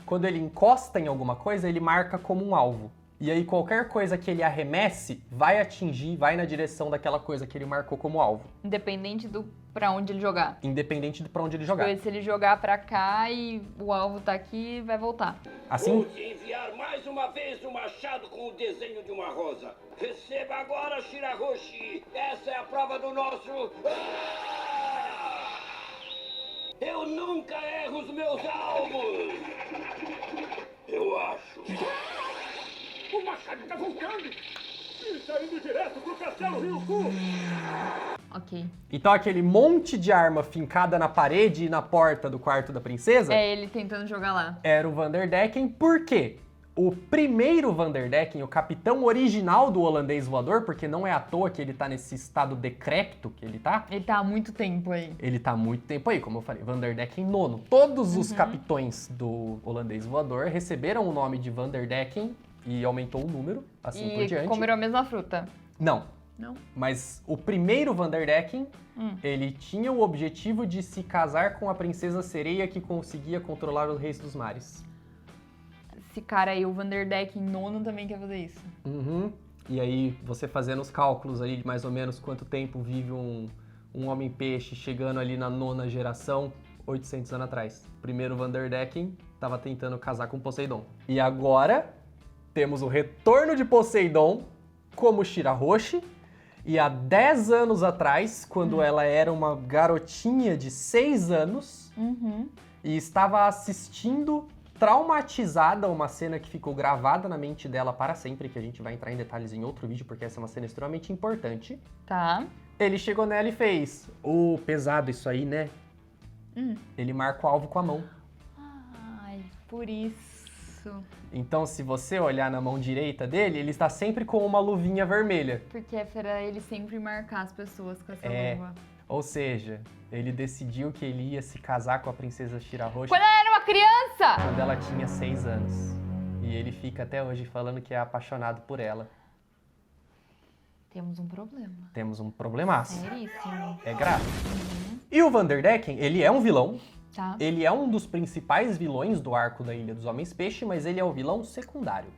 quando ele encosta em alguma coisa, ele marca como um alvo. E aí qualquer coisa que ele arremesse vai atingir, vai na direção daquela coisa que ele marcou como alvo. Independente do pra onde ele jogar. Independente de pra onde ele jogar. Se ele jogar pra cá e o alvo tá aqui, vai voltar. Assim, Vou te enviar mais uma vez um machado com o desenho de uma rosa. Receba agora, Shirahoshi. Essa é a prova do nosso... Ah! Eu nunca erro os meus alvos. Eu acho. O machado está voltando. E está indo direto pro Castelo Ryukyu. Ok. então aquele monte de arma fincada na parede e na porta do quarto da princesa É ele tentando jogar lá. era o Vanderdecken, por quê? O primeiro Vanderdecken, o capitão original do holandês voador, porque não é à toa que ele tá nesse estado decrépito que ele tá. Ele tá há muito tempo aí. Ele tá há muito tempo aí, como eu falei, Vanderdecken nono. Todos os capitões do holandês voador receberam o nome de Vanderdecken e aumentou o número, assim por E diante. comeram a mesma fruta. Não, Não? mas o primeiro Vanderdecken, ele tinha o objetivo de se casar com a princesa sereia que conseguia controlar os reis dos mares. Esse cara aí, o Vanderdecken nono, também quer fazer isso. Uhum. E aí, você fazendo os cálculos ali de mais ou menos quanto tempo vive um homem-peixe chegando ali na 9ª geração, 800 anos atrás. O primeiro Vanderdecken estava tentando casar com Poseidon. E agora, temos o retorno de Poseidon como Shirahoshi. E há 10 anos atrás, quando ela era uma garotinha de 6 anos e estava assistindo traumatizada uma cena que ficou gravada na mente dela para sempre, que a gente vai entrar em detalhes em outro vídeo, porque essa é uma cena extremamente importante. Tá. Ele chegou nela e fez, pesado isso aí, né? Ele marca o alvo com a mão. Ai, por isso. isso? Então, se você olhar na mão direita dele, ele está sempre com uma luvinha vermelha. Porque é pra ele sempre marcar as pessoas com essa É. luva. Ou seja, ele decidiu que ele ia se casar com a princesa Shirahoshi Quando ela era uma criança! quando ela tinha 6 anos. E ele fica até hoje falando que é apaixonado por ela. Temos um problema. Temos um problemaço. Seríssimo. É grave. E o Vanderdecken, ele é um vilão. Tá? Ele é um dos principais vilões do arco da Ilha dos Homens Peixe, mas ele é o vilão secundário.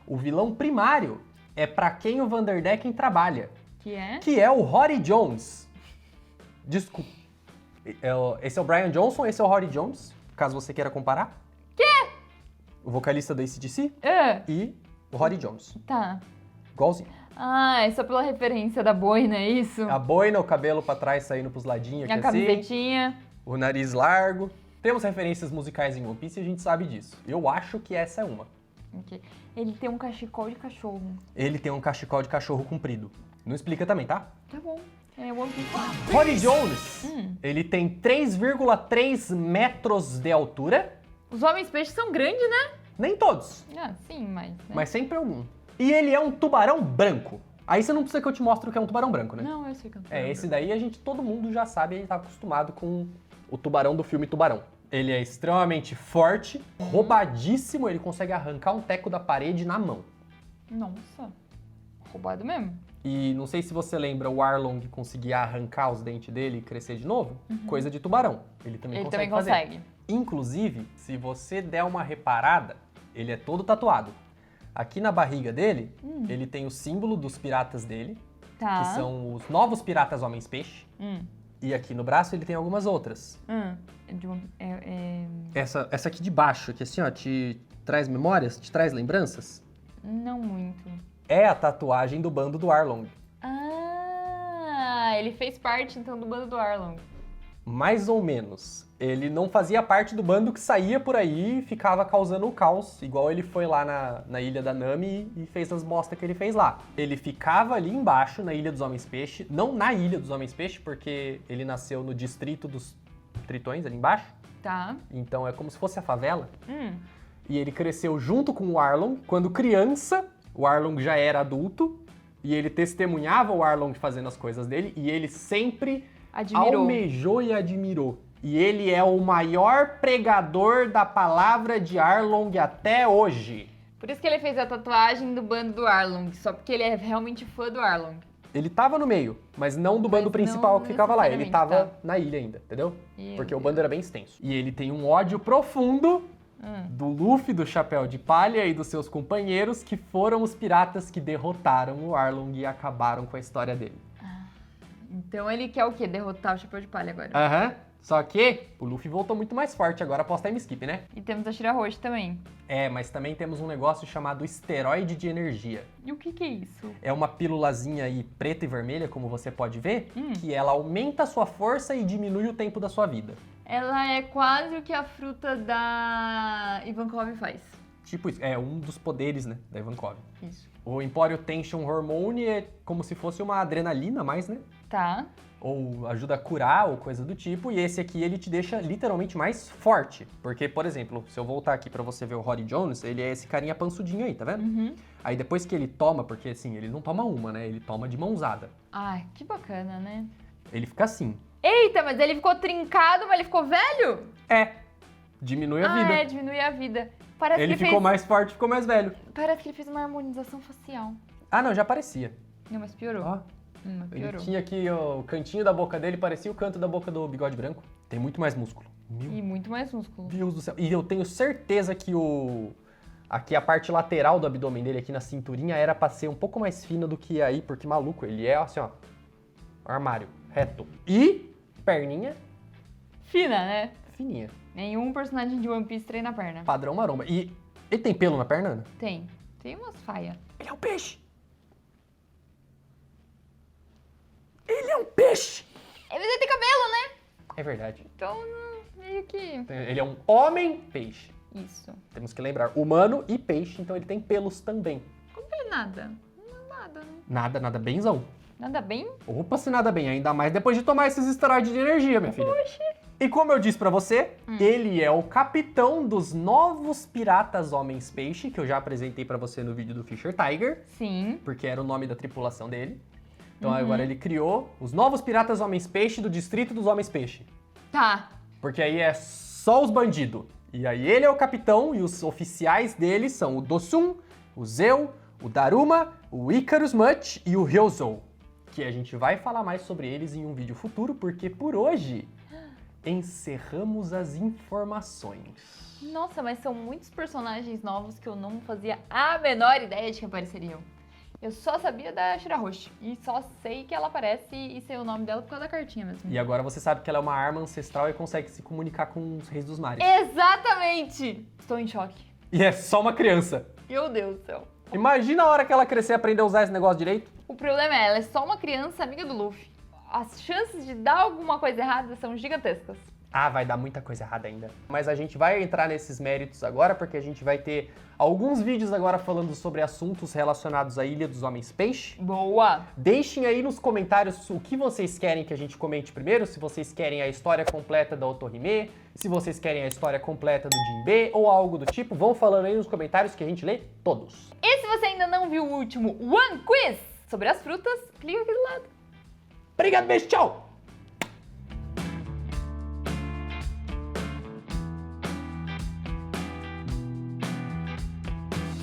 O vilão primário é pra quem o Vanderdecken trabalha, Que é? que é o Rory Jones. Desculpa. Esse é o Brian Johnson, esse é o Rory Jones, caso você queira comparar. O vocalista da AC/DC e o Rory Jones. Tá. Igualzinho. Ah, é só pela referência da boina, é isso? A boina, o cabelo pra trás saindo pros ladinhos A aqui assim. camisetinha. O nariz largo. Temos referências musicais em One Piece e a gente sabe disso. Eu acho que essa é uma. Ok. Ele tem um cachecol de cachorro. Ele tem um cachecol de cachorro comprido. Não explica também, tá? Tá bom. É One Piece. Rory Jones, ele tem 3,3 metros de altura. Os homens peixes são grandes, né? Nem todos, Ah, sim, mas... Né? mas sempre algum. E ele é um tubarão branco. Aí você não precisa que eu te mostre o que é um tubarão branco, né? Não, eu sei que eu não É, esse daí todo mundo já sabe, ele tá acostumado com o tubarão do filme Tubarão. Ele é extremamente forte, roubadíssimo, ele consegue arrancar um teco da parede na mão. Nossa. Roubado mesmo. E não sei se você lembra, o Arlong conseguia arrancar os dentes dele e crescer de novo. Coisa de tubarão. Ele também Ele consegue também fazer. consegue. Inclusive, se você der uma reparada, ele é todo tatuado. Aqui na barriga dele, ele tem o símbolo dos piratas dele, Tá. que são os novos piratas Homens-Peixe. E aqui no braço ele tem algumas outras. Essa aqui de baixo, que assim, ó, te traz memórias, te traz lembranças, Não muito. é a tatuagem do bando do Arlong. Ah, ele fez parte então do bando do Arlong. Mais ou menos. Ele não fazia parte do bando que saía por aí e ficava causando o caos, igual ele foi lá na Ilha da Nami e fez as bosta que ele fez lá. Ele ficava ali embaixo, na Ilha dos Homens-Peixe, não na Ilha dos Homens-Peixe, porque ele nasceu no distrito dos Tritões, ali embaixo, Tá. então é como se fosse a favela. E ele cresceu junto com o Arlong. Quando criança, o Arlong já era adulto e ele testemunhava o Arlong fazendo as coisas dele e ele sempre Admirou. almejou e admirou. E ele é o maior pregador da palavra de Arlong até hoje. Por isso que ele fez a tatuagem do bando do Arlong, só porque ele é realmente fã do Arlong. Ele tava no meio, mas não do bando Mas principal não que ficava lá. Ele tava necessariamente, na ilha ainda, entendeu? Meu Porque o Deus. bando era bem extenso. E ele tem um ódio profundo do Luffy, do Chapéu de Palha e dos seus companheiros, que foram os piratas que derrotaram o Arlong e acabaram com a história dele. Então ele quer o quê? Derrotar o Chapéu de Palha agora. Aham. Só que o Luffy voltou muito mais forte agora após time skip, né? E temos a Shirahoshi também. É, mas também temos um negócio chamado esteroide de energia. E o que é isso? É uma pílulazinha aí preta e vermelha, como você pode ver, que ela aumenta a sua força e diminui o tempo da sua vida. Ela é quase o que a fruta da Ivankov faz. Tipo isso, é um dos poderes, né, da Ivankov. Isso. O Empório Tension Hormone é como se fosse uma adrenalina a mais, né? Tá. Ou ajuda a curar, ou coisa do tipo. E esse aqui, ele te deixa literalmente mais forte. Porque, por exemplo, se eu voltar aqui pra você ver o Rory Jones, ele é esse carinha pansudinho aí, tá vendo? Aí depois que ele toma, porque assim, ele não toma uma, né? Ele toma de mãozada. Ai, que bacana, né? Ele fica assim. Eita, mas ele ficou trincado, mas ele ficou velho? É. Diminui a vida. É, diminui a vida. Parece Ele que ficou mais forte, ficou mais velho. Parece que ele fez uma harmonização facial. Ah, não, já parecia. Não, mas piorou. Ó, Mas ele piorou. tinha aqui o cantinho da boca dele, parecia o canto da boca do Bigode Branco. Tem muito mais músculo. Meu E muito mais músculo. Deus do céu. E eu tenho certeza que aqui a parte lateral do abdômen dele, aqui na cinturinha, era pra ser um pouco mais fina do que aí, porque maluco, ele é assim, ó. Armário, reto. E perninha Fina, né? fininha. Nenhum personagem de One Piece treina a perna. Padrão maromba. E ele tem pelo na perna, Ana? Tem. Tem umas faias. Ele é um peixe. Ele é um peixe. Mas ele tem cabelo, né? É verdade. Então, meio que... Ele é um homem-peixe. Isso. Temos que lembrar, humano e peixe, então ele tem pelos também. Como que ele nada? Não nada, né? Nada, nada benzão. Nada bem? Opa, se nada bem, ainda mais depois de tomar esses esteroides de energia, minha filha. E como eu disse pra você, ele é o capitão dos novos piratas Homens Peixe, que eu já apresentei pra você no vídeo do Fisher Tiger, Sim. porque era o nome da tripulação dele. Então agora ele criou os novos piratas Homens Peixe do distrito dos Homens Peixe. Tá. Porque aí é só os bandidos. E aí ele é o capitão e os oficiais dele são o Dosum, o Zeu, o Daruma, o Icarus Much e o Ryozou. Que a gente vai falar mais sobre eles em um vídeo futuro, porque por hoje encerramos as informações. Nossa, mas são muitos personagens novos que eu não fazia a menor ideia de que apareceriam. Eu só sabia da Shirahoshi. E só sei que ela aparece e sei o nome dela por causa da cartinha mesmo. E agora você sabe que ela é uma arma ancestral e consegue se comunicar com os reis dos mares. Exatamente! Estou em choque. E é só uma criança. Meu Deus do céu. Imagina a hora que ela crescer e aprender a usar esse negócio direito. O problema é, ela é só uma criança amiga do Luffy. As chances de dar alguma coisa errada são gigantescas. Ah, vai dar muita coisa errada ainda. Mas a gente vai entrar nesses méritos agora, porque a gente vai ter alguns vídeos agora falando sobre assuntos relacionados à Ilha dos Homens Peixe. Boa! Deixem aí nos comentários o que vocês querem que a gente comente primeiro, se vocês querem a história completa da Otohime, se vocês querem a história completa do Jinbe ou algo do tipo, vão falando aí nos comentários que a gente lê todos. E se você ainda não viu o último One Quiz sobre as frutas, clica aqui do lado. Obrigado, beijo, tchau!